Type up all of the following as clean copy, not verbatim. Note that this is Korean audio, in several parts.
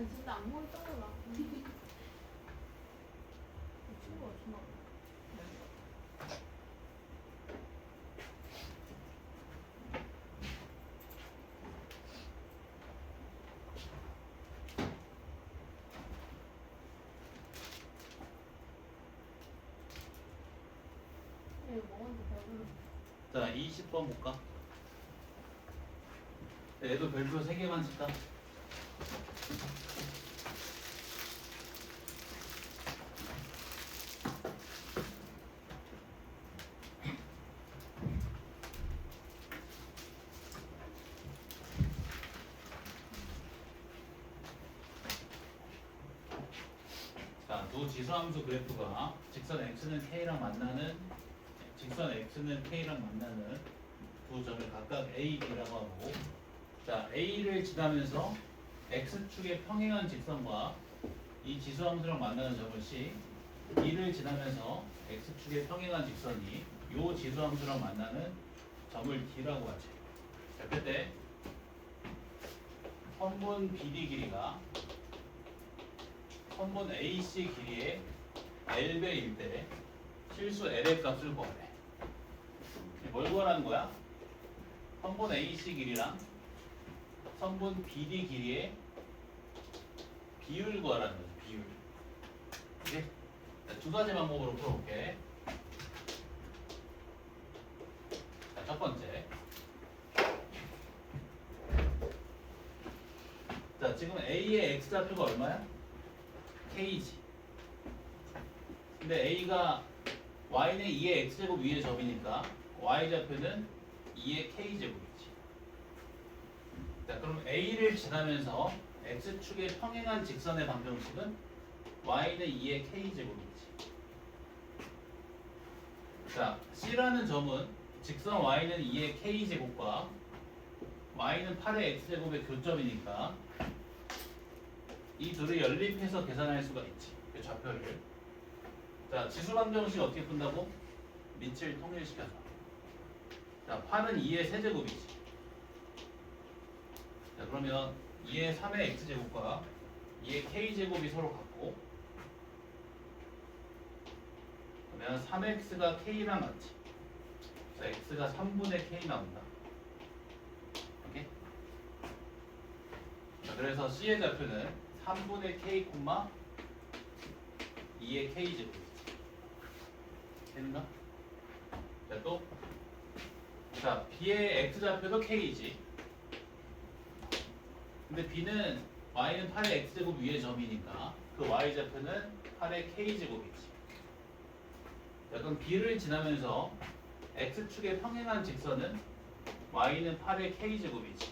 진짜 앞머리 떠올라. 이 친구가 정말. 이거 먹었는데 배불러. 자, 20번 볼까? 얘도 별표 3개만 칠까? 자, 두 지수함수 그래프가 직선 x는 k랑 만나는 직선 x는 k랑 만나는 두 점을 각각 a, b라고 하고, 자, a를 지나면서 x축의 평행한 직선과 이 지수함수랑 만나는 점을 c, b를 지나면서 x축의 평행한 직선이 요 지수함수랑 만나는 점을 d라고 하지. 자, 그때 선분 BD 길이가 선분 AC 길이의 L배일 때 실수 L의 값을 구하래. 뭘 구하라는 거야? 선분 AC 길이랑 선분 BD 길이의 비율 구하라는 거지. 비율. 오케이? 자, 두 가지 방법으로 풀어볼게. 자, 첫 번째. 자, 지금 A의 X좌표가 얼마야? K지. 근데 A가 Y는 2의 X제곱 위의 점이니까 Y좌표는 2의 K제곱이지. 자, 그럼 A를 지나면서 X축의 평행한 직선의 방정식은 Y는 2의 K제곱이지. 자, C라는 점은 직선 Y는 2의 K제곱과 Y는 8의 X제곱의 교점이니까 이 둘을 연립해서 계산할 수가 있지. 그 좌표를. 자, 지수 방정식 어떻게 푼다고? 밑을 통일시켜서. 자, 8은 2의 세제곱이지. 자, 그러면 2의 3의 x제곱과 2의 k제곱이 서로 같고, 그러면 3x가 k랑 같지. 그래서 x가 3분의 k 나온다. 오케이? 자, 그래서 c의 좌표는 3분의 k, 2의 k제곱이지. 되는가? 자, 또. 자, b의 x좌표도 k이지. 근데 b는 y는 8의 x제곱 위의 점이니까 그 y좌표는 8의 k제곱이지. 자, 그럼 b를 지나면서 x축의 평행한 직선은 y는 8의 k제곱이지.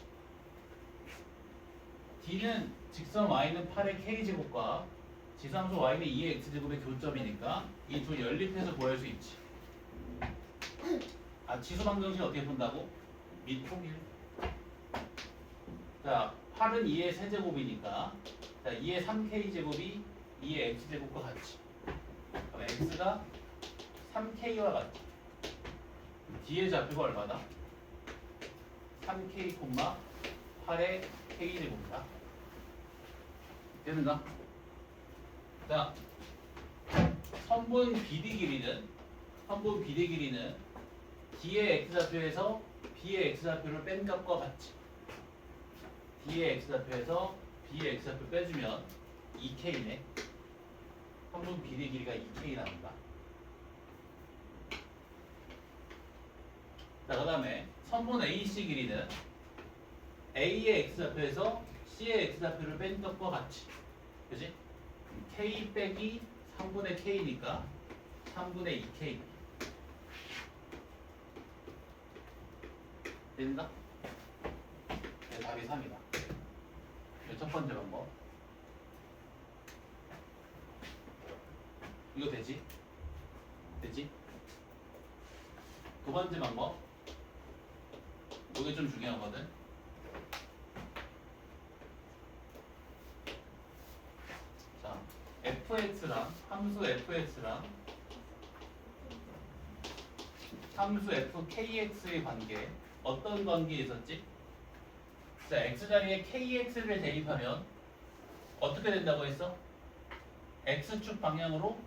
d는 직선 y는 8의 k제곱과 지상수 y는 2의 x제곱의 교점이니까 이 둘 연립해서 구할 수 있지. 아, 지수 방정식 어떻게 푼다고? 밑통일. 자, 8은 2의 세제곱이니까 자, 2의 3k제곱이 2의 x제곱과 같이. 그럼 x가 3k와 같지. d의 좌표가 얼마다? 3k, 8의 k제곱이다. 되는가? 자, 선분 BD 길이는 D의 X좌표에서 B의 X좌표를 뺀 값과 같지. D의 X좌표에서 B의 X좌표 빼주면 2K네. 선분 BD 길이가 2K 나온다. 자, 그 다음에 선분 AC 길이는 A의 X좌표에서 C의 X좌표를 뺀 값과 같이. 그지? K 빼기 3분의 K니까 3분의 2K. 된다? 네, 답이 3이다. 첫 번째 방법. 이거 되지? 되지? 두 번째 방법. 이게 좀 중요하거든. 자, fx랑 함수 fx랑 함수 fkx의 관계, 어떤 관계에 있었지? 자, x 자리에 kx를 대입하면 어떻게 된다고 했어? x축 방향으로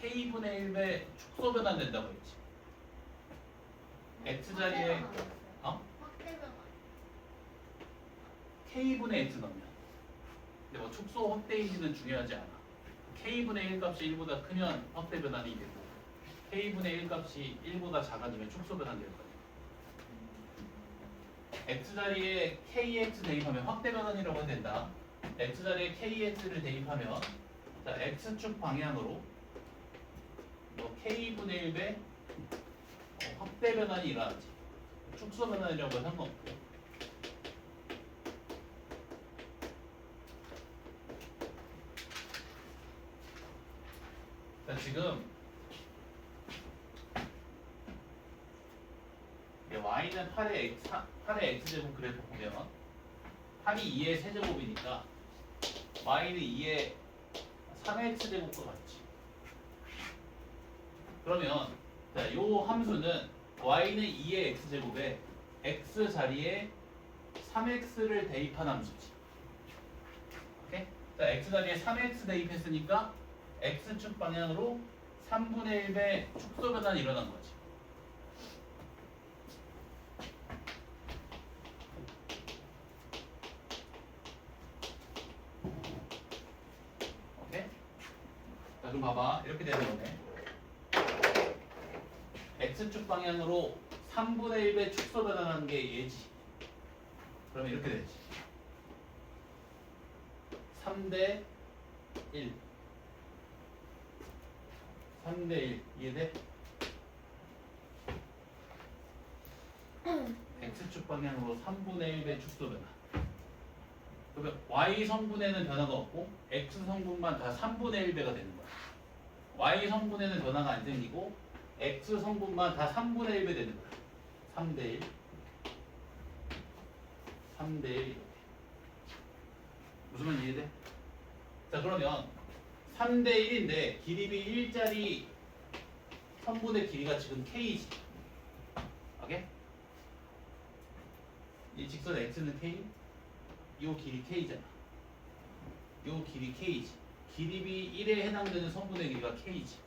k분의 1배 축소 변환된다고 했지. x 자리에 어? 확대변환. k분의 x 넣으면 근데 뭐 축소 확대인지는 중요하지 않아. k분의 1 값이 1보다 크면 확대 변환이 되고 k분의 1 값이 1보다 작아지면 축소 변환이 될 거야. x 자리에 kx 대입하면 확대 변환이라고 해야 된다. x 자리에 kx를 대입하면 자 x축 방향으로 뭐 k분의 1배 확대 변환이 일어나지. 축소 변환이라고 상관없고. 자 지금 y는 8의 x제곱 그래프 보면 8이 2의 세제곱이니까 y는 2의 3x제곱과 같지. 그러면 자, 요 함수는 y는 2의 x제곱에 x 자리에 3x를 대입한 함수지. 오케이? 자, x 자리에 3x 대입했으니까 x축 방향으로 3분의 1배 축소 변환이 일어난 거지. 오케이? 자, 그럼 봐봐. 이렇게 되는 거네. x축 방향으로 3분의 1배 축소 변환하는 게 얘지. 그러면 이렇게 되지. 3대 1. 3대 1. 이해돼? x축 방향으로 3분의 1배 축소 변환. 그러면 y 성분에는 변화가 없고 x 성분만 다 3분의 1배가 되는 거야. y 성분에는 변화가 안 생기고 x 성분만 다 3분의 1배 되는 거야. 3대 1. 3대 1 이렇게. 무슨 말 이해돼? 자 그러면 3대 1인데 길이비 1짜리 성분의 길이가 지금 k지. 오케이? 이 직선 x는 k, 요 길이 k잖아. 요 길이 k지. 길이비 1에 해당되는 성분의 길이가 k지.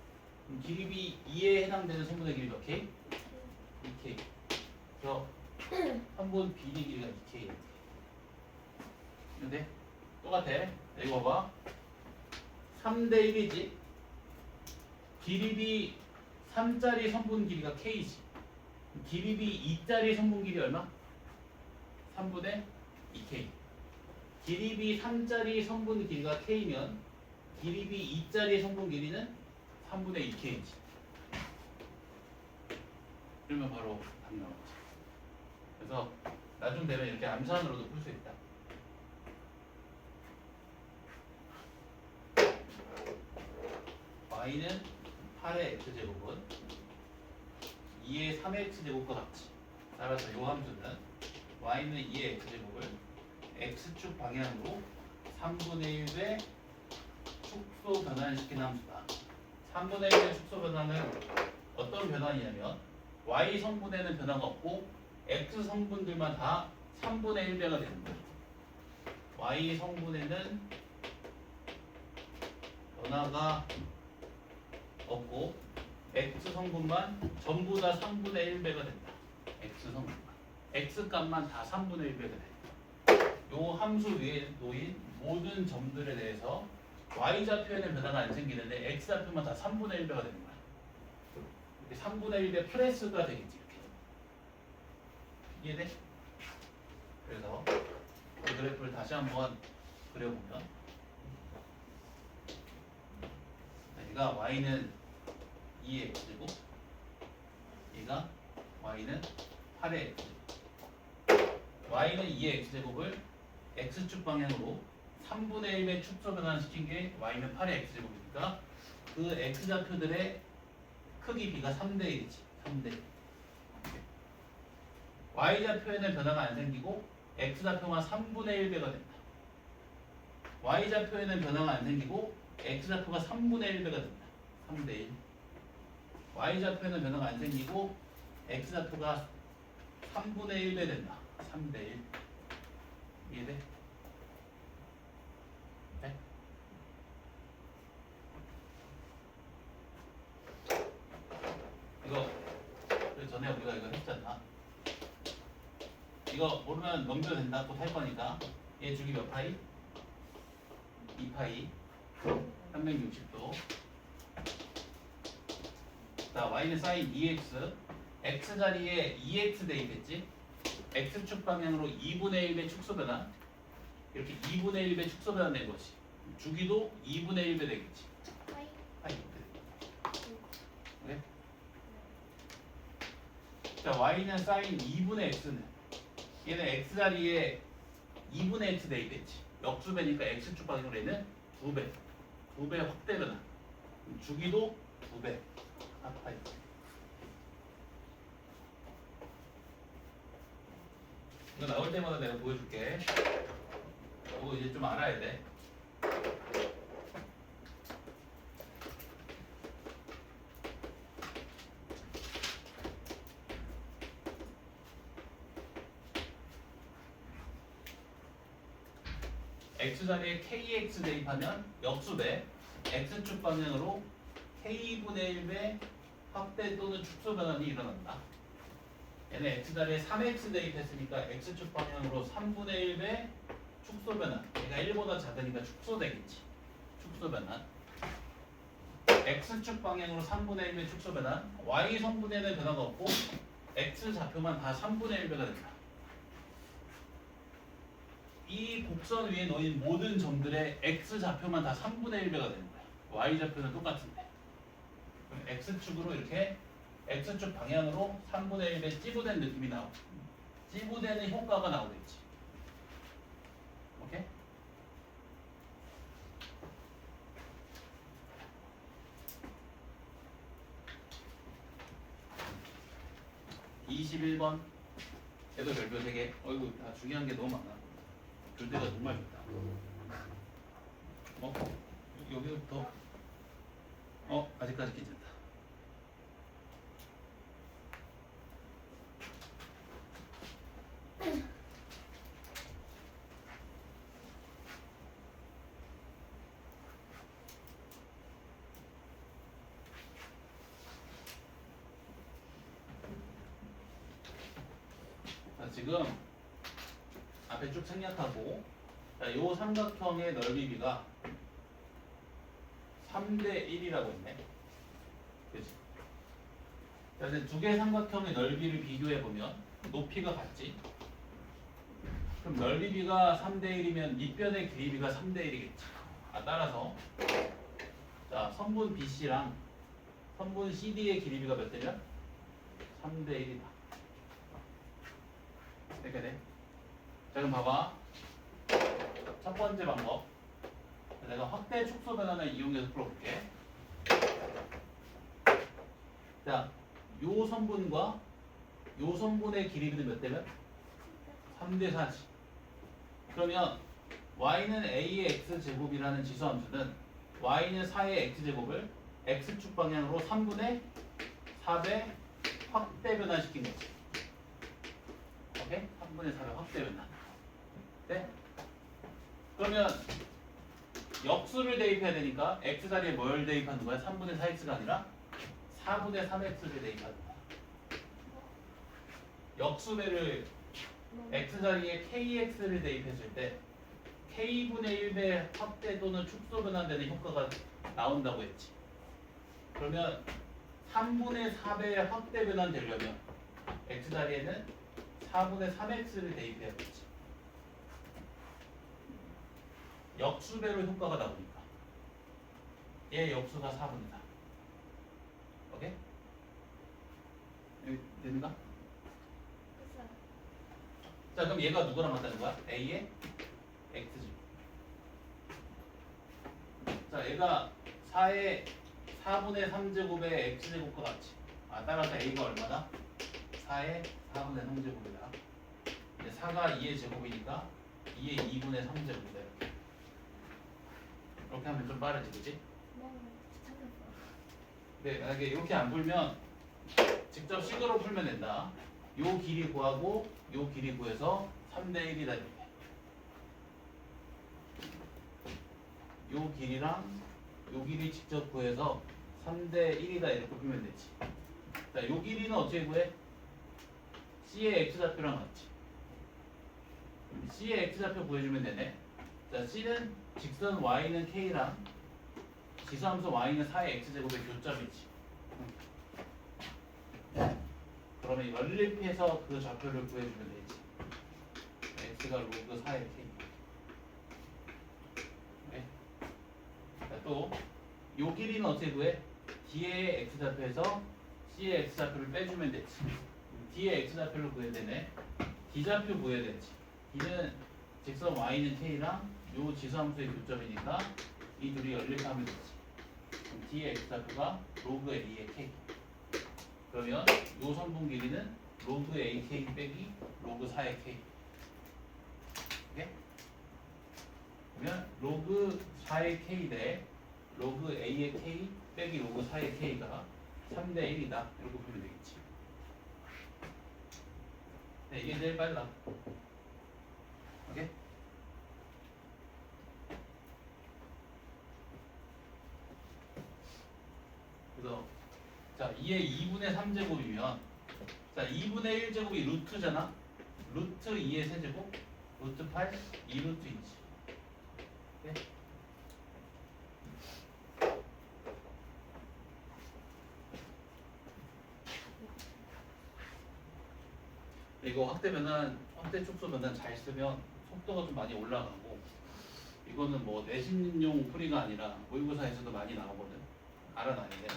그럼 길이비 2에 해당되는 성분의 길이가 k? 2k. 그래서 한번 비리 길이가 2k. 근데 똑같아. 이거 봐봐. 3대 1이지. 길이비 3짜리 성분 길이가 k지. 길이비 2짜리 성분 길이 얼마? 3분의 2k. 길이비 3짜리 성분 길이가 k면 길이비 2짜리 성분 길이는 3분의 2k지. 그러면 바로 답 나오지. 그래서 나중 되면 이렇게 암산으로도 풀 수 있다. y는 8의 x제곱은 2의 3x제곱과 같지. 따라서 이 함수는 y는 2의 x제곱을 x축 방향으로 3분의 1배 축소 변환시키는 함수다. 3분의 1배 축소 변환은 어떤 변환이냐면 y 성분에는 변화가 없고 x 성분들만 다 3분의 1배가 되는 거야. y 성분에는 변화가 없고 x 성분만 전부 다 3분의 1배가 된다. x 성분만. x 값만 다 3분의 1배가 돼. 요 함수 위에 놓인 모든 점들에 대해서 y좌표에는 변화가 안 생기는데 x좌표만 다 3분의 1배가 되는 거야. 이렇게 3분의 1배 플러스가 되겠지. 이렇게. 이해돼? 그래서 이 그래프를 다시 한번 그려보면 얘가 y는 2의 x제곱, 얘가 y는 8의 x제곱. y는 2의 x제곱을 x축 방향으로 3분의 1의 축소 변환시킨 게 y는 8의 x제곱이니까 그 x좌표들의 크기 b가 3대 1이지. 3대 1. y좌표에는 변화가 안 생기고 x좌표만 3분의 1배가 된다. y좌표에는 변화가 안 생기고 x좌표가 3분의 1배가 된다. 3대 1. y좌표에는 변화가 안 생기고 x좌표가 3분의 1배 된다. 3대 1. 이해돼? 네? 이거 모르면 넘겨도 된다. 또 할 거니까. 얘 주기 몇 파이? 2파이 360도. 자, y는 sin 2x. x 자리에 2x 대입했지? x축 방향으로 2분의 1배 축소 변환. 이렇게 2분의 1배 축소 변환 된 것이. 주기도 2분의 1배 되겠지. 파이. 파이. 네? 자, y는 sin 2분의 x는 얘는 x 자리에 2분의 x 대입했지. 역수배니까 x축 방향으로 얘는 2배. 2배 확대 변환. 주기도 2배. 파이. 이거 나올 때마다 내가 보여줄게. 이거 이제 좀 알아야 돼. x 자리에 kx 대입하면 역수배 x축 방향으로 k분의 1배 확대 또는 축소 변환이 일어난다. 얘는 x 자리에 3x 대입했으니까 x축 방향으로 3분의 1배 축소 변환. 얘가 1보다 작으니까 축소되겠지. 축소 변환. x축 방향으로 3분의 1배 축소 변환. y 성분에는 변화가 없고 x 좌표만 다 3분의 1배가 된다. 이 곡선 위에 놓인 모든 점들의 x 좌표만 다 3분의 1배가 되는 거야. y 좌표는 똑같은데. 그럼 x축으로 이렇게 x축 방향으로 3분의 1배 찌부된 느낌이 나오고 찌부되는 효과가 나오겠지. 오케이? (21번) 얘도 별표 3개. 어이구, 다 중요한 게 너무 많아. 교대가 정말 좋다. 여기부터 아직까지 괜찮다. 자, 지금 앞에 쭉 생략하고, 자, 요 삼각형의 넓이 비가 3대 1이라고 했네. 그치? 자, 이제 두 개의 삼각형의 넓이를 비교해 보면 높이가 같지. 그럼 넓이 비가 3대 1이면 밑변의 길이 비가 3대 1이겠지. 따라서 자, 선분 BC랑 선분 CD의 길이 비가 몇 대면? 3대 1이다. 이렇게 돼. 자, 그럼 봐봐. 첫 번째 방법. 내가 확대 축소 변환을 이용해서 풀어볼게. 자, 요 선분과 요 선분의 길이는 몇 대면? 3대 4지. 그러면 y는 a의 x제곱이라는 지수함수는 y는 4의 x제곱을 x축 방향으로 3분의 4배 확대 변환시킨 거지. 오케이? 3분의 4배 확대 변환. 네? 그러면 역수를 대입해야 되니까 x 자리에 뭘 대입하는 거야? 3분의 4x가 아니라 4분의 3x를 대입하는 거야. 역수배를 x 자리에 kx를 대입했을 때 k분의 1배 확대 또는 축소 변환되는 효과가 나온다고 했지. 그러면 3분의 4배 확대 변환되려면 x 자리에는 4분의 3x를 대입해야겠지. 역수배로 효과가 나오니까 얘 역수가 4분의 4. 오케이? 여기 되는가? 됐어요. 자, 그럼 얘가 누구랑 같다는 거야? a의 x제곱. 자, 얘가 4의 4분의 3제곱의 x제곱과 같이. 따라서 a가 얼마나? 4의 4분의 3제곱이다. 4가 2의 제곱이니까 2의 2분의 3제곱이다. 이렇게 하면 좀 빠르지, 그치? 네, 만약에 이렇게 안 풀면 직접 식으로 풀면 된다. 요 길이 구하고 요 길이 구해서 3대 1이다. 요 길이랑 요 길이 직접 구해서 3대 1이다 이렇게 풀면 되지. 자, 요 길이는 어떻게 구해? C의 x좌표랑 같지. C의 x좌표 구해주면 되네. 자, C는 직선 y는 k랑 지수함수 y는 4의 x제곱의 교점이지. 그러면 연립해서 그 좌표를 구해주면 되지. x가 로그 4의 k. 네. 자, 또 요 길이는 어떻게 구해? D의 x좌표에서 C의 x좌표를 빼주면 되지. D의 x좌표를 구해야 되네. D좌표 구해야 되지. D는 직선 y는 k랑 요 지수함수의 교점이니까 이 둘이 연립하면 되지. 그럼 D의 x좌표가 로그 a의 k. 그러면 요 선분 길이는 로그 ak 빼기 로그 4의 k. 오케이? 그러면 로그 4의 k 대 로그 a의 k 빼기 로그 4의 k가 3대 1이다. 이렇게 보면 되겠지. 네, 이게 제일 빨라. 오케이? 그래서 자, 2의 2분의 3제곱이면 자, 2분의 1제곱이 루트잖아. 루트 2의 세제곱 루트 8 2루트 2지. 오케이? 이거 확대 축소 변환 잘 쓰면 속도가 좀 많이 올라가고, 이거는 뭐 내신용 풀이가 아니라 모의고사에서도 많이 나오거든. 알아놔야 돼.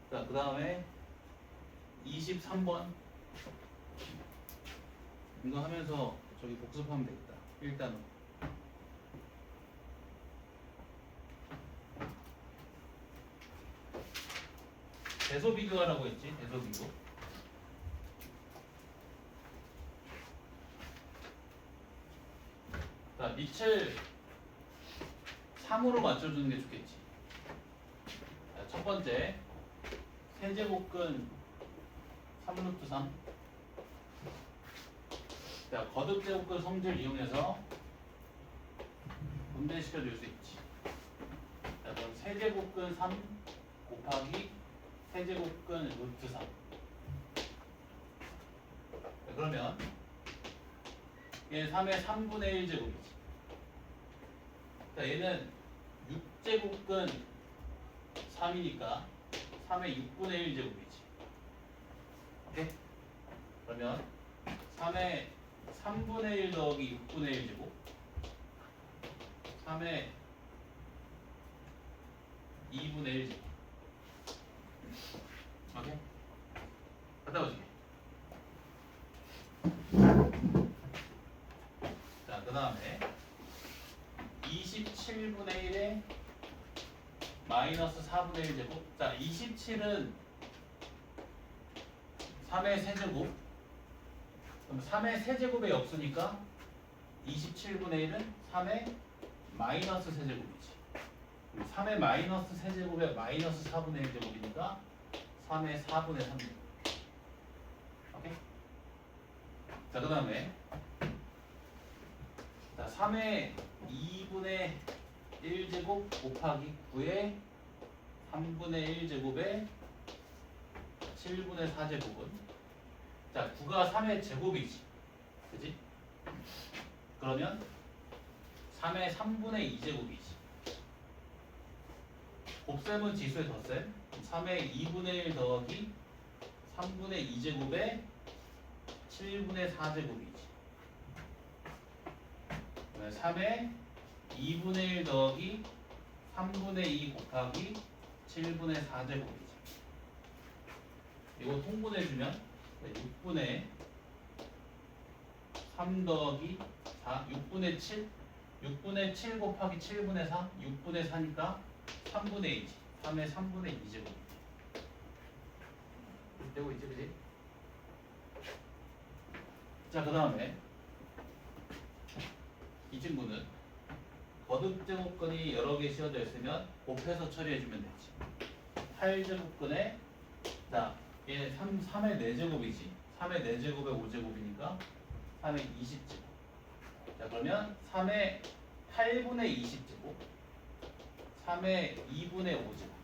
자, 그 다음에 23번 이거 하면서 저기 복습하면 되겠다. 일단은 대소 비교하라고 했지. 대소 비교. 자, 밑을 3으로 맞춰주는 게 좋겠지. 자, 첫 번째 세제곱근 3루트 3. 자, 거듭제곱근 성질 이용해서 분배시켜 줄 수 있지. 자, 그럼 세제곱근 3 곱하기 세제곱근 루트 3. 자, 그러면 얘는 3의 3분의 1제곱이지. 자, 얘는 6제곱근 3이니까 3의 6분의 1제곱이지. 오케이? 그러면 3의 3분의 1 더하기 6분의 1제곱 3의 2분의 1제곱. 오케이? 갔다 오지. 자, 그 다음에 27분의 1에 마이너스 4분의 1제곱. 자, 27은 3의 세제곱. 그럼 3의 세제곱이 없으니까 27분의 1은 3의 마이너스 세제곱이지. 3의 마이너스 세제곱에 마이너스 4분의 1제곱이니까 3의 4분의 3제곱. 오케이? 자, 그 다음에 자, 3의 2분의 1제곱 곱하기 9의 3분의 1제곱에 7분의 4제곱은 자, 9가 3의 제곱이지. 그지? 그러면 3의 3분의 2제곱이지. 곱셈은 지수의 덧셈. 3의 2분의 1 더하기 3분의 2제곱에 7분의 4제곱이지. 3의 2분의 1 더하기 3분의 2 곱하기 7분의 4제곱이지. 이거 통분해주면 6분의 3 더하기 4, 6분의 7, 6분의 7 곱하기 7분의 4, 6분의 4니까 3분의 2지. 3의 3분의 2제곱. 되고 있지, 그지? 자, 그 다음에 이 친구는 거듭제곱근이 여러 개 씌워져 있으면 곱해서 처리해주면 되지. 8제곱근에 자, 얘 3의 4제곱이지. 3의 4제곱에 5제곱이니까 3의 20제곱. 자, 그러면 3의 8분의 20제곱 3의 2분의 5제곱.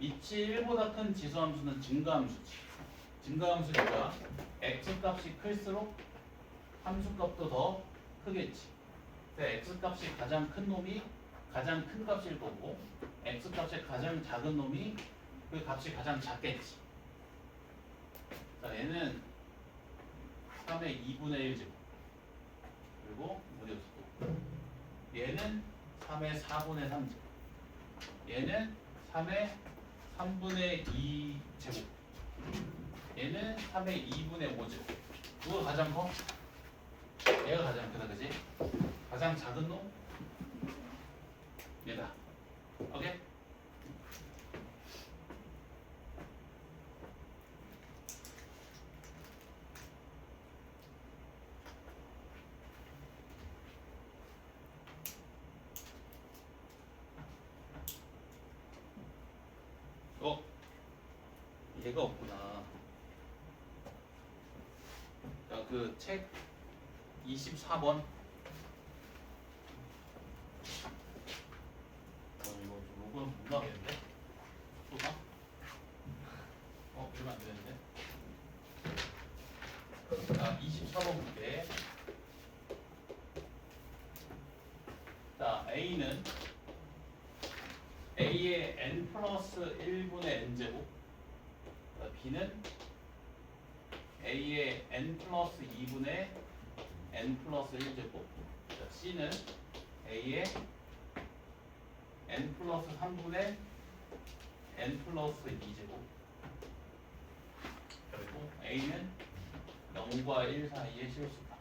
위치 1보다 큰 지수함수는 증가함수지. 증가함수니까 x 값이 클수록 함수값도 더 크겠지. 그래서 x 값이 가장 큰 놈이 가장 큰 값일 거고 x 값이 가장 작은 놈이 그 값이 가장 작겠지. 자, 얘는 3의 2분의 1 제곱 그리고 어디 없어? 얘는 3의 4분의 3 제곱 얘는 3의 3분의 2 제곱 얘는 3의 2분의 5 제곱 누가 가장 커? 얘가 가장 크다 그지? 가장 작은 놈? 얘다. 오케이? 얘가 없구나. 자, 그 책 24번. 이거 로고는 못 나겠는데? 또 봐? 이러면 안 되는데? 자, 24번 볼게. 자, A는 A의 n 플러스 1분의 n제곱 B는 A의 n 플러스 2분의 n 플러스 1제곱 C는 A의 n 플러스 3분의 n 플러스 2제곱 그리고 A는 0과 1 사이의 실수다.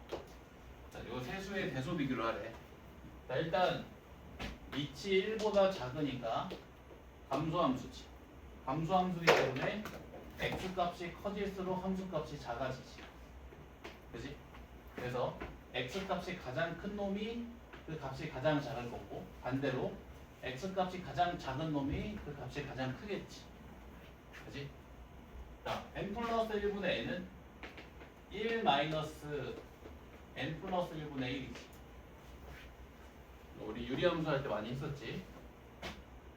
자, 이거 세수의 대소 비교를 하래. 자, 일단 위치 1보다 작으니까 감소함수지. 감소함수이기 때문에 x값이 커질수록 함수값이 작아지지. 그지? 그래서 x값이 가장 큰 놈이 그 값이 가장 작을 거고 반대로 x값이 가장 작은 놈이 그 값이 가장 크겠지. 그지? 자, n 플러스 1분의 n은 1 마이너스 n 플러스 1분의 1이지. 우리 유리함수 할 때 많이 했었지.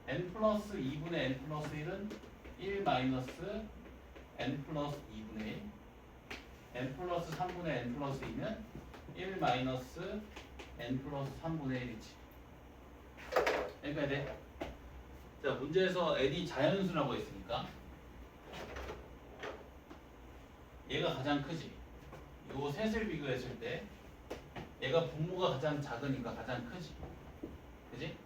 n 플러스 2분의 n 플러스 1은 1 마이너스 n 플러스 2분의 1 n 플러스 3분의 n 플러스 2는 1 마이너스 n 플러스 3분의 1이지. 여기까지 돼. 자, 문제에서 n이 자연수라고 했으니까 얘가 가장 크지. 요 셋을 비교했을 때 얘가 분모가 가장 작으니까 가장 크지. 그지?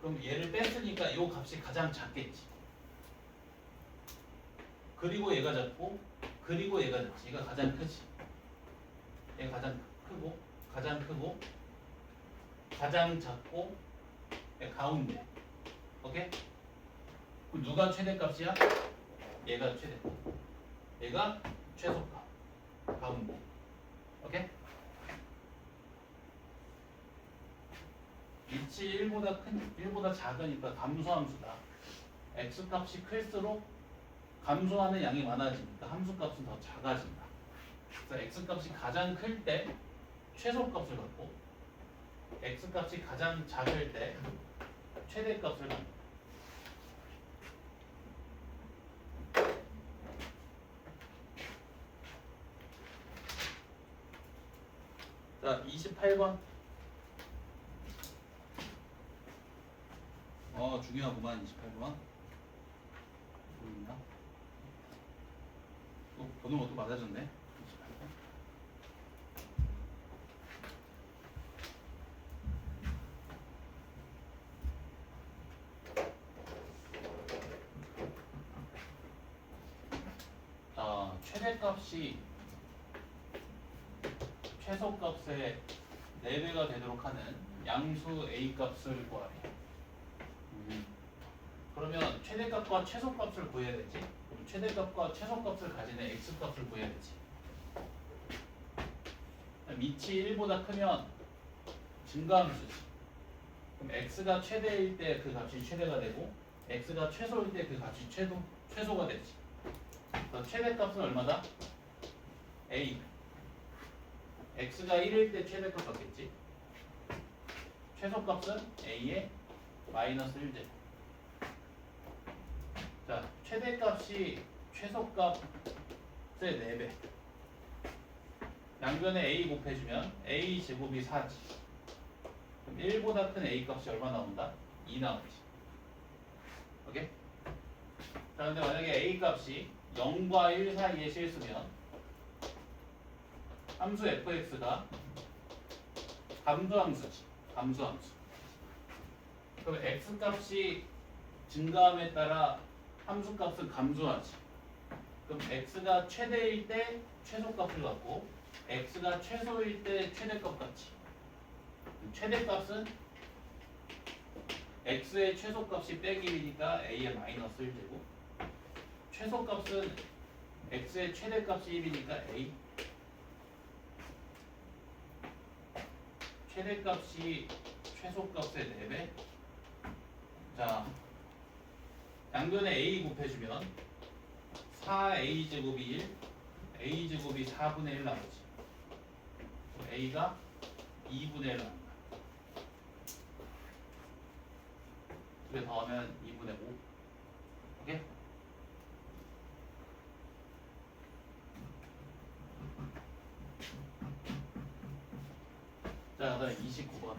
그럼 얘를 뺐으니까 요 값이 가장 작겠지. 그리고 얘가 작고 그리고 얘가 작지. 얘가 가장 크지. 얘가 가장 크고 가장 작고 얘가 가운데. 오케이? 그럼 누가 최대값이야? 얘가 최대값. 얘가 최소값. 가운데. 오케이? 위치 1보다 작으니까 감소함수다. x값이 클수록 감소하는 양이 많아지니까 함수값은 더 작아진다. 그래서 x값이 가장 클 때 최소값을 갖고 x값이 가장 작을 때 최대값을 갖는다. 자, 28번. 중요하구만. 28번. 보이나? 번호 것도 맞아졌네. 28번. 자, 최대값이 최소값의 4배가 되도록 하는 양수 A 값을 구하래. 그러면 최대값과 최소값을 구해야 되지. 그럼 최대값과 최소값을 가지는 x값을 구해야 되지. 위치 1보다 크면 증가함수지. 그럼 x가 최대일 때 그 값이 최대가 되고 x가 최소일 때 그 값이 최소가 되지. 그래서 최대값은 얼마다? a. x가 1일 때 최대값 받겠지. 최소값은 a의 마이너스 1제곱. 자, 최대값이 최소값의 4배. 양변에 a 곱해주면 a 제곱이 4지. 그럼 1보다 큰 a 값이 얼마 나온다? 2 나오지. 오케이? 자, 근데 만약에 a 값이 0과 1 사이에 실수면 함수 fx가 감소함수지. 감소함수. 그럼 x 값이 증가함에 따라 함수 값은 감소하지. 그럼 x가 최대일 때 최소값을 갖고 x가 최소일 때 최대값 같지. 최대값은 x의 최소값이 빼기 1이니까 a의 마이너스 1되고 최소값은 x의 최대값이 1이니까 a 최대값이 최소값의 4배. 자, 양변에 a 곱해주면 4a 제곱이 1, a 제곱이 4분의 1 나오지. a가 2분의 1 나온다. 2배 더하면 2분의 5. 오케이? 자, 그다음에 29번.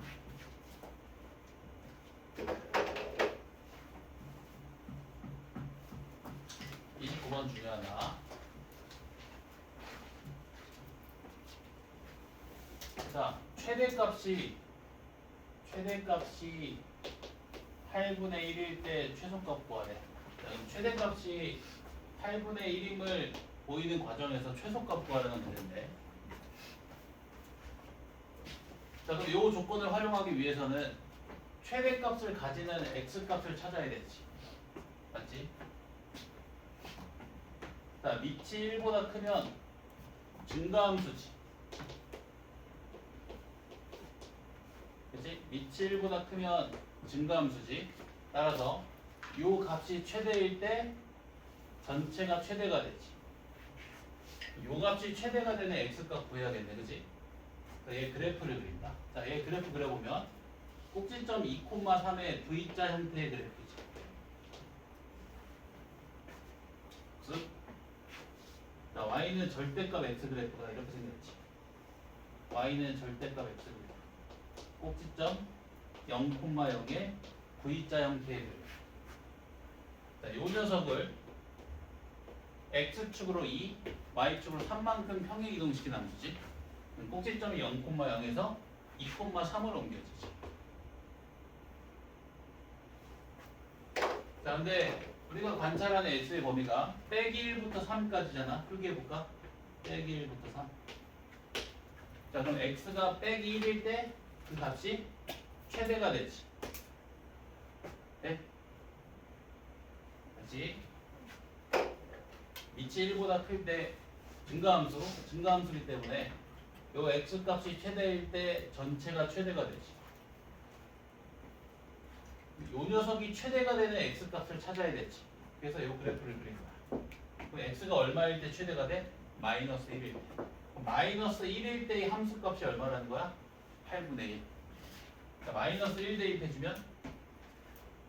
29번 중요하나? 자, 최대값이 8분의 1일 때 최소값 구하래. 자, 그럼 최대값이 8분의 1임을 보이는 과정에서 최소값 구하라는 문제인데. 자, 그럼 이 조건을 활용하기 위해서는 최대값을 가지는 x값을 찾아야 되지. 맞지? 자, 밑이 1보다 크면 증가함수지. 그치? 밑이 1보다 크면 증가함수지. 따라서 요 값이 최대일 때 전체가 최대가 되지. 요 값이 최대가 되는 x값 구해야겠네. 그치? 얘 그래프를 그린다. 자, 얘 그래프 그려보면 꼭지점 2,3의 V자 형태의 그래프지. 즉, 자, y는 절대값 x 그래프가 이렇게 생겼지. y는 절대값 x 그래프. 꼭지점 0,0의 V자 형태의 그래프. 자, 요 녀석을 x축으로 2, y축으로 3만큼 평행 이동시킨 함수지. 꼭지점이 0,0에서 2,3으로 옮겨지지. 자, 근데 우리가 관찰하는 x의 범위가 빼기 1부터 3까지잖아. 크게 해볼까? 빼기 1부터 3. 자, 그럼 x가 빼기 1일 때 그 값이 최대가 되지. 네? 다시. 밑이 1보다 클 때 증가함수이기 때문에 요 x값이 최대일 때 전체가 최대가 되지. 요 녀석이 최대가 되는 x값을 찾아야 되지. 그래서 요 그래프를 그린 거야. 그럼 x가 얼마일 때 최대가 돼? 마이너스 1일 때. 마이너스 1일 때의 함수값이 얼마라는 거야? 8분의 1. 자, 마이너스 1 대입해주면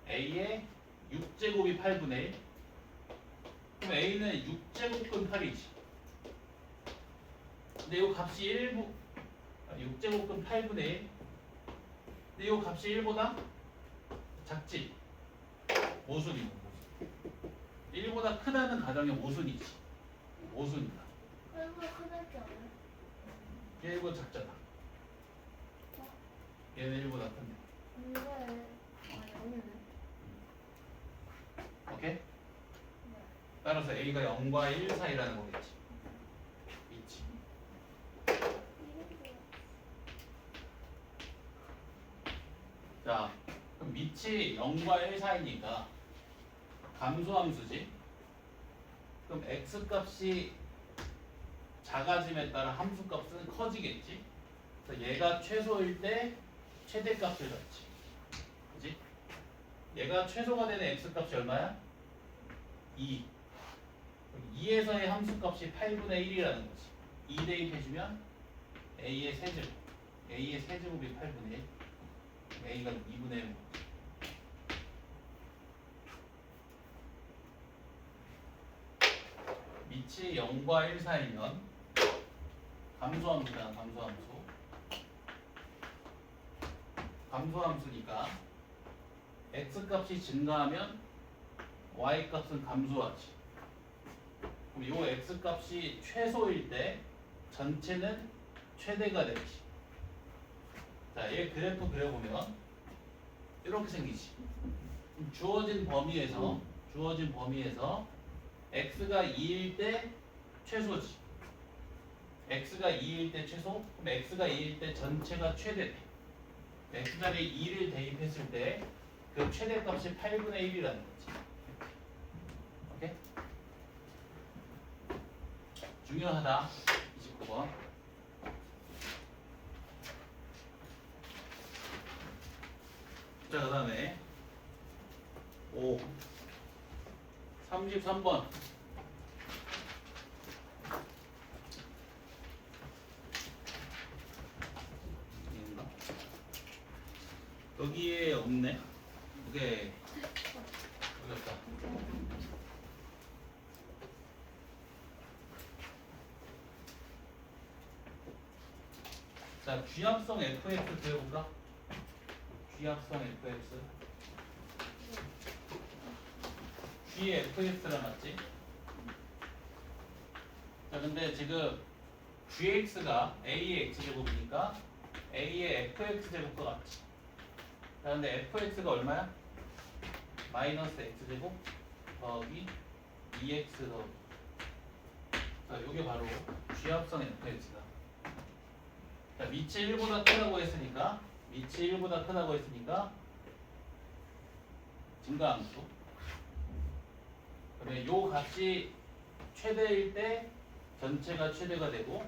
a의 6제곱이 8분의 1. 그럼 a는 6제곱근 8이지. 근데 이 값이 6제곱근 8분의 1. 근데 이 값이 1보다 작지? 모순이고 모순. 1보다 크다는 가정의 모순이지. 모순이다. 얼마나 크다는 게 아니야? 얘 이거 작잖아. 얘는 1보다 큰데. 근데 여기는 오케이? 따라서 a가 0과 1 사이라는 거겠지. 있지. 자, 그럼 밑이 0과 1 사이니까 감소함수지. 그럼 x값이 작아짐에 따라 함수값은 커지겠지. 그래서 얘가 최소일 때 최대값을 갖지. 그지? 얘가 최소가 되는 x값이 얼마야? 2. 2에서의 함수값이 8분의 1이라는 거지. 2 대입해주면 a의 세제곱. a의 세제곱이 8분의 1. A가 2분의 1. 위치 0과 1 사이면 감소함수잖아. 감소함수니까 x 값이 증가하면 y 값은 감소하지. 그럼 이 x 값이 최소일 때 전체는 최대가 되지. 자, 얘 그래프 그려보면 이렇게 생기지. 주어진 범위에서 x가 2일 때 최소지. x가 2일 때 최소? 그럼 x가 2일 때 전체가 최대돼. x자리에 2를 대입했을 때 그 최대값이 8분의 1이라는 거지. 오케이? 중요하다. 29번. 자, 그 다음에 5 33번. 여기에 없네. 오케이. 여기 없다. 자, 귀합성 fx 그려볼까? 귀합성 fx. G의 fx라 맞지? 자, 근데 지금 gx가 a의 x제곱이니까 a의 fx제곱과 같지. 자, 근데 fx가 얼마야? 마이너스 x제곱 더하기 2x 더하기. 자, 요게 바로 귀합성 fx다. 자, 밑이 1보다 크다고 했으니까 증가함수. 그러면 요 값이 최대일 때 전체가 최대가 되고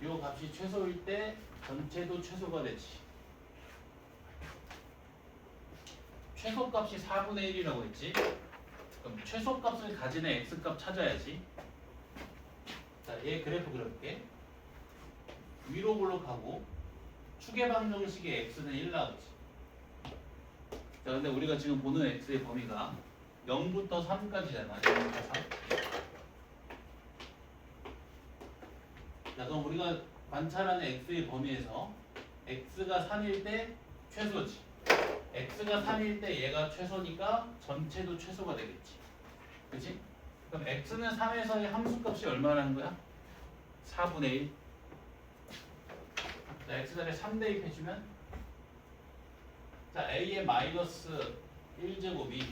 요 값이 최소일 때 전체도 최소가 되지. 최소값이 4분의 1이라고 했지. 그럼 최소값을 가진 애 x값 찾아야지. 자, 얘 그래프 그려볼게. 위로 볼록하고 축의 방정식의 x는 1 나오지. 자, 근데 우리가 지금 보는 x의 범위가 0부터 3까지잖아. 0부터 3. 자, 그럼 우리가 관찰하는 x의 범위에서 x가 3일 때 최소지. x가 3일 때 얘가 최소니까 전체도 최소가 되겠지. 그치? 그럼 x는 3에서의 함수값이 얼마라는 거야? 4분의 1. 자, x자리에 3 대입해주면 자, a의 마이너스 1제곱이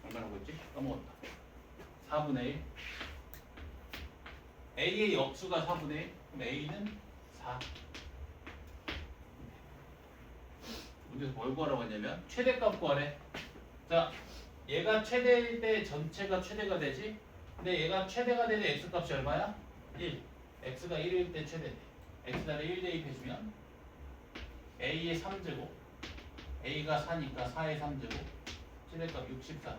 얼마라고 했지? 까먹었다. 4분의 1. a의 역수가 4분의 1. 그럼 a는 4. 문제에서 뭘 구하라고 했냐면 최대값 구하래. 자, 얘가 최대일 때 전체가 최대가 되지. 근데 얘가 최대가 되는 x값이 얼마야? 1. x가 1일 때 최대돼. x자리에 1 대입해주면 a의 3제곱, a가 4니까 4의 3제곱, 최대값 64.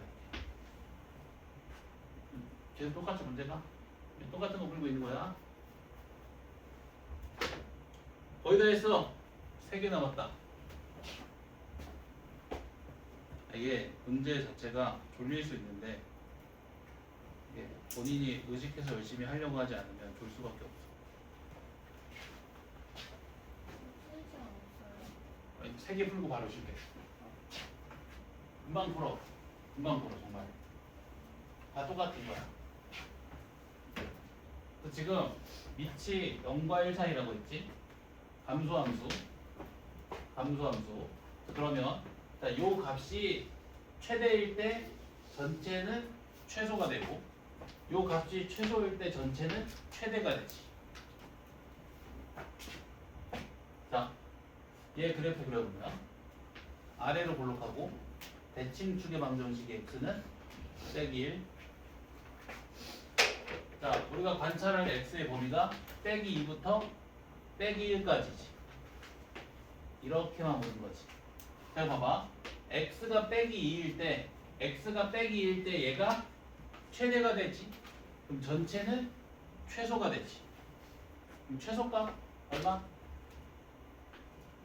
계속 똑같이 문제가? 똑같은 거 풀고 있는 거야. 거의 다 했어. 3개 남았다. 이게 문제 자체가 졸릴 수 있는데 이게 본인이 의식해서 열심히 하려고 하지 않으면 졸 수밖에 없어. 아니, 3개 풀고 바로 실패. 금방 풀어 정말. 다 똑같은 거야. 지금 밑이 0과 1 사이라고 했지? 감소함수. 그러면 자, 요 값이 최대일 때 전체는 최소가 되고 요 값이 최소일 때 전체는 최대가 되지. 자, 얘 그래프 그려보면 아래로 볼록하고 대칭축의 방정식의 x는 빼기 1. 자, 우리가 관찰할 x의 범위가 빼기 2부터 빼기 1까지지. 이렇게만 보는 거지. 자, 봐봐. x가 빼기 2일 때 얘가 최대가 되지. 그럼 전체는 최소가 되지. 그럼 최소값 얼마?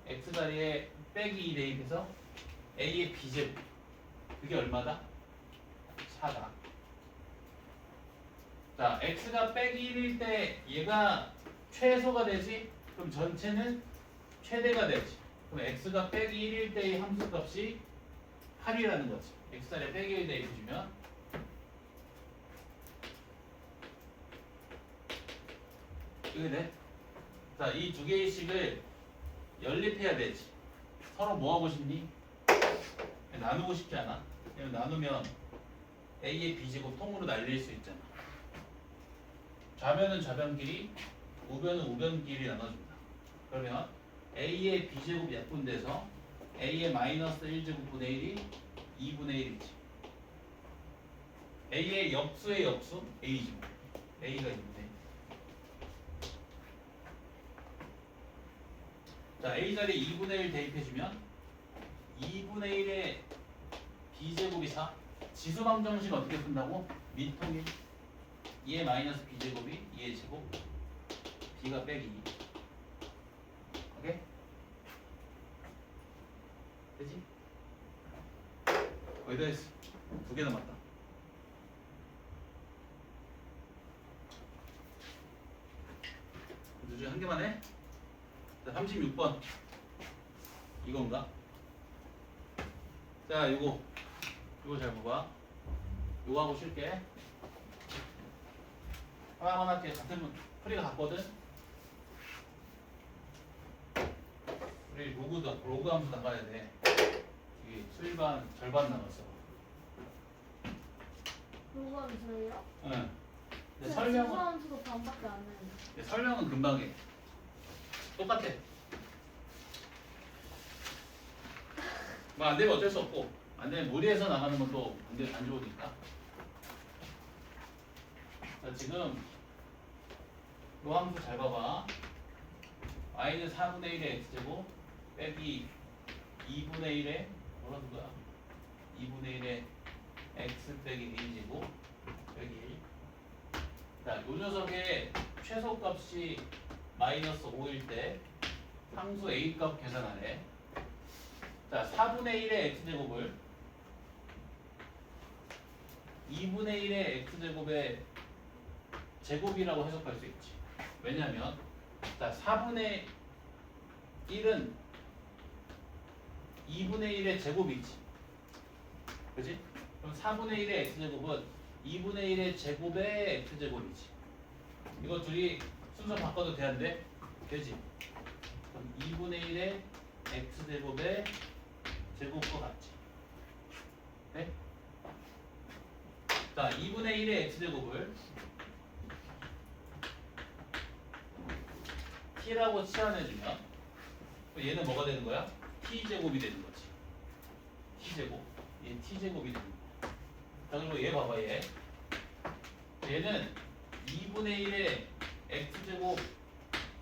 x자리에 빼기 2 대입해서 a의 b제곱. 그게 얼마다? 4다. 자, x가 빼기 1일 때 얘가 최소가 되지? 그럼 전체는 최대가 되지. 그럼 x가 빼기 1일 때의 함수값이 8이라는 거지. x자리에 빼기 1 대입해주면 이게 돼? 자, 이 두 개의 식을 연립해야 되지. 서로 뭐 하고 싶니? 나누고 싶지 않아? 왜냐면 나누면 a의 b제곱 통으로 날릴 수 있잖아. 좌변은 좌변끼리, 우변은 우변끼리 나눠준다. 그러면 a의 b제곱이 약분돼서 a의 마이너스 1제곱분의 1이 2분의 1이지. a의 역수의 역수 a제곱. a가 2분의 1. 자, a 자리에 2분의 1 대입해주면 2분의 1의 b제곱이 4. 지수방정식 어떻게 푼다고? 밑통일 2의 마이너스 b제곱이 2의 제곱 b가 빼기 2. 오케이? 되지? 거의 다 했어. 2개 남았다. 그 중에 한 개만 해? 자, 36번 이건가? 자, 요거 잘 봐봐. 요거 하고 쉴게. 하나하나 같은 풀이가 같거든. 우리 로그 함수 나가야 돼. 이게 수일반 절반 남았어. 로그하면 저예요? 응. 근데 설명은 수도 반밖에 안 해요. 설명은 금방 해. 똑같아. 뭐 안 되면 어쩔 수 없고, 안 되면 무리해서 나가는 건 또 안 좋으니까. 자, 지금 요 함수 잘 봐봐. y는 4분의 1의 x제곱 빼기 2분의 1의 뭐라는 거야? 2분의 1의 x 빼기 a제곱 빼기 1. 자, 요 녀석의 최소값이 마이너스 5일 때 상수 a값 계산하래. 자, 4분의 1의 x제곱을 2분의 1의 x제곱의 제곱이라고 해석할 수 있지. 왜냐면 자, 4분의 1은 2분의 1의 제곱이지. 그지? 그럼 4분의 1의 x제곱은 2분의 1의 제곱의 x제곱이지. 이거 둘이 순서 바꿔도 되는데? 되지? 그럼 2분의 1의 x제곱의 제곱과 같지. 네? 자, 2분의 1의 x제곱을 t라고 치환해주면 얘는 뭐가 되는 거야? t제곱이 되는 거지. t제곱. 얘 t제곱이 되는 거야. 자, 그리고 얘 봐봐, 얘. 얘는 2분의 1의 x제곱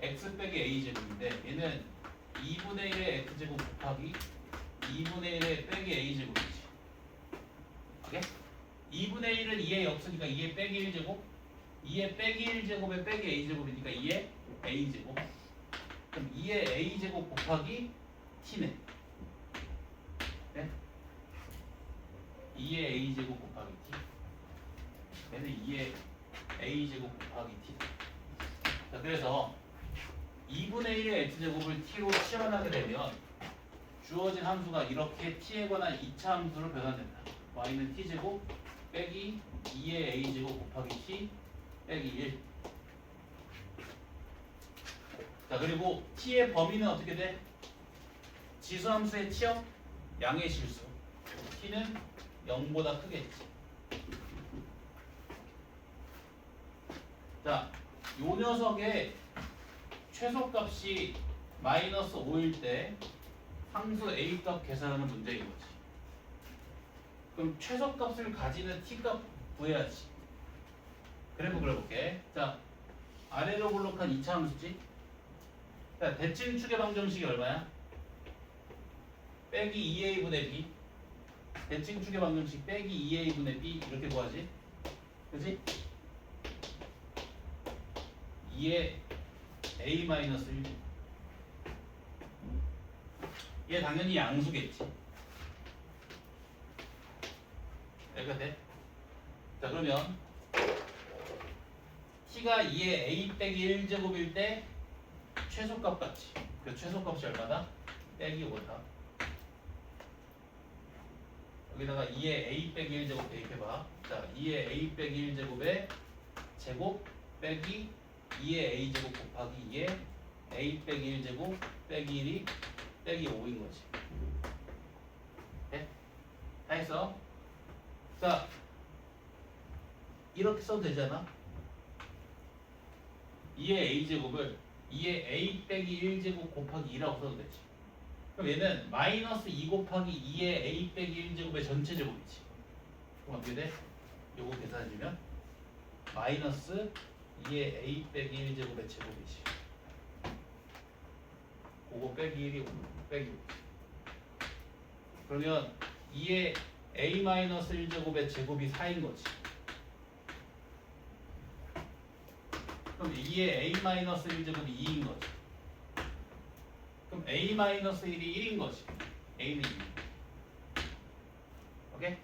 x 빼기 a제곱인데 얘는 2분의 1의 x제곱 곱하기 2분의 1의 빼기 a제곱이지. 오케이? 2분의 1은 2의 역수니까 2의 빼기 1제곱, 2의 빼기 1제곱에 빼기 a제곱이니까 2의 a제곱. 그럼 2의 a제곱 곱하기 t네. 네? 2의 a제곱 곱하기 t. 얘는 2의 a제곱 곱하기 t. 자, 그래서 2분의 1의 x제곱을 t로 치환하게 되면 주어진 함수가 이렇게 t에 관한 2차 함수로 변환된다. y는 t제곱 빼기 2의 a제곱 곱하기 t 빼기 1. 자, 그리고 t의 범위는 어떻게 돼? 지수함수의 치역, 양의 실수. t는 0보다 크겠지. 자, 요 녀석의 최소값이 마이너스 5일 때 상수 a값 계산하는 문제인 거지. 그럼 최소값을 가지는 t값 구해야지. 그래프 그려볼게. 자, 아래로 볼록한 2차 함수지. 자, 대칭축의 방정식이 얼마야? 빼기 2a분의 b. 대칭축의 방정식 빼기 2a분의 b 이렇게 구하지. 그지? 2의 a-1. 얘 당연히 양수겠지. 여기가 돼? 자, 그러면 C가 2의 A 빼기 1제곱일 때 최소값 같지. 그 최소값이 얼마다? 빼기 5다. 여기다가 2의 A 빼기 1제곱 대입해봐. 자, 2의 A 빼기 1제곱의 제곱 빼기 2의 A제곱 곱하기 2의 A 빼기 1제곱 빼기 1이 빼기 5인 거지. 네? 다 했어? 자, 이렇게 써도 되잖아. 2의 A제곱을 2의 A 빼기 1제곱 곱하기 2라고 써도 되지. 그럼 얘는 마이너스 2 곱하기 2의 A 빼기 1제곱의 전체 제곱이지. 그럼 어떻게 돼? 요거 계산해주면 마이너스 2의 A 빼기 1제곱의 제곱이지. 그거 빼기 1이 5, 빼기 5. 그러면 2의 A 마이너스 1제곱의 제곱이 4인 거지. 그럼 2의 A 마이너스 1제곱이 2인 거지. 그럼 A 마이너스 1이 1인 거지. A는 2. 오케이?